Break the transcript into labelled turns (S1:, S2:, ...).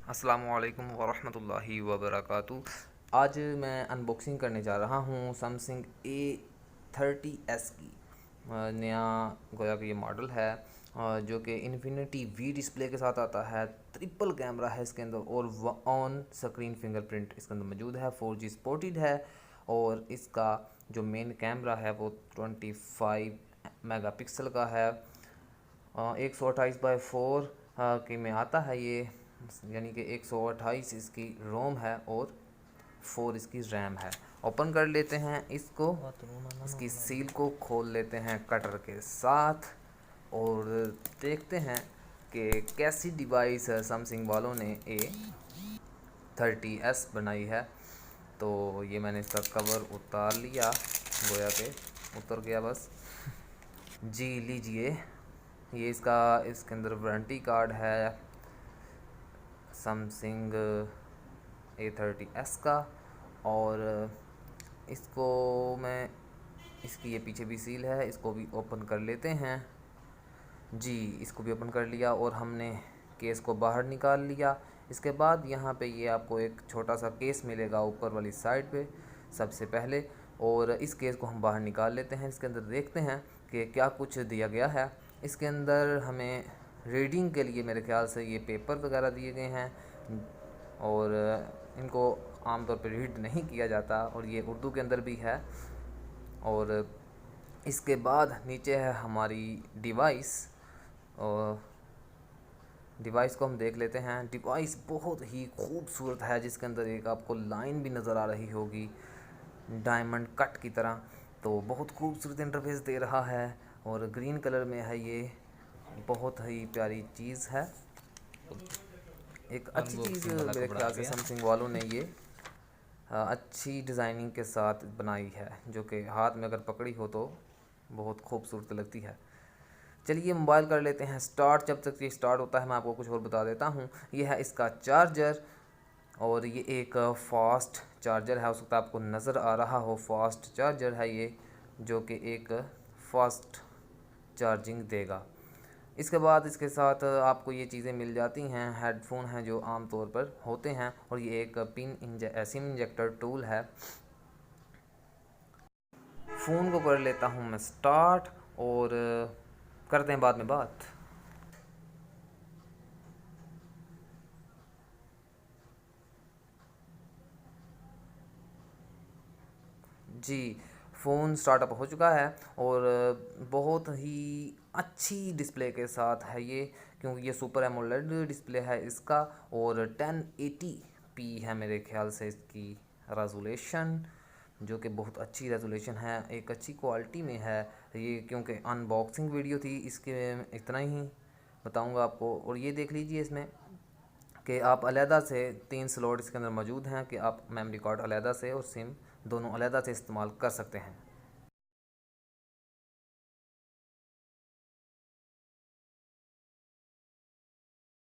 S1: अस्सलामुअलैकुम वरहमतुल्लाहि वबरकातुह। आज मैं अनबॉक्सिंग करने जा रहा हूँ सैमसंग A30s की। नया गोया कि ये मॉडल है जो कि इन्फिनिटी वी डिस्प्ले के साथ आता है। ट्रिपल कैमरा है इसके अंदर और ऑन स्क्रीन फिंगरप्रिंट इसके अंदर मौजूद है। 4G सपोर्टेड है और इसका जो मेन कैमरा है वो 25 मेगापिक्सल का है। 128x4 के में आता है ये, यानी कि 128 इसकी रोम है और 4 इसकी रैम है। ओपन कर लेते हैं इसको, इसकी सील को खोल लेते हैं कटर के साथ और देखते हैं कि कैसी डिवाइस सैमसंग वालों ने A30s बनाई है। तो ये मैंने इसका कवर उतार लिया, गोया के उतर गया बस। जी लीजिए, ये इसके अंदर वारंटी कार्ड है सैमसंग A30s का। और इसको इसकी ये पीछे भी सील है, इसको भी ओपन कर लेते हैं। जी, इसको भी ओपन कर लिया और हमने केस को बाहर निकाल लिया। इसके बाद यहाँ पे ये आपको एक छोटा सा केस मिलेगा ऊपर वाली साइड पे सबसे पहले, और इस केस को हम बाहर निकाल लेते हैं। इसके अंदर देखते हैं कि क्या कुछ दिया गया है। इसके अंदर हमें रीडिंग के लिए मेरे ख्याल से ये पेपर वगैरह दिए गए हैं और इनको आमतौर पर रीड नहीं किया जाता, और ये उर्दू के अंदर भी है। और इसके बाद नीचे है हमारी डिवाइस, और डिवाइस को हम देख लेते हैं। डिवाइस बहुत ही खूबसूरत है, जिसके अंदर एक आपको लाइन भी नज़र आ रही होगी डायमंड कट की तरह। तो बहुत खूबसूरत इंटरफेस दे रहा है और ग्रीन कलर में है, ये बहुत ही प्यारी चीज़ है। एक अच्छी चीज़ मेरे ख्याल से सैमसंग वालों ने ये अच्छी डिज़ाइनिंग के साथ बनाई है, जो कि हाथ में अगर पकड़ी हो तो बहुत खूबसूरत लगती है। चलिए मोबाइल कर लेते हैं स्टार्ट। जब तक ये स्टार्ट होता है मैं आपको कुछ और बता देता हूँ। ये है इसका चार्जर, और ये एक फास्ट चार्जर है। उस वक्त आपको नज़र आ रहा हो फास्ट चार्जर है ये, जो कि एक फास्ट चार्जिंग देगा। इसके बाद इसके साथ आपको ये चीज़ें मिल जाती हैं। हेडफोन हैं जो आम तौर पर होते हैं, और ये एक सिम इंजेक्टर टूल है। फ़ोन को कर लेता हूँ मैं स्टार्ट और करते हैं बाद में बात। जी, फ़ोन स्टार्टअप हो चुका है और बहुत ही अच्छी डिस्प्ले के साथ है ये, क्योंकि ये सुपर एमोलेड डिस्प्ले है इसका, और 1080p है मेरे ख्याल से इसकी रेजोल्यूशन, जो कि बहुत अच्छी रेजोल्यूशन है, एक अच्छी क्वालिटी में है ये। क्योंकि अनबॉक्सिंग वीडियो थी, इसके इतना ही बताऊंगा आपको। और ये देख लीजिए इसमें कि आप अलहदा से 3 स्लॉट इसके अंदर मौजूद हैं कि आप मेमोरी कार्ड अलहदा से और सिम दोनों अलहदा से इस्तेमाल कर सकते हैं।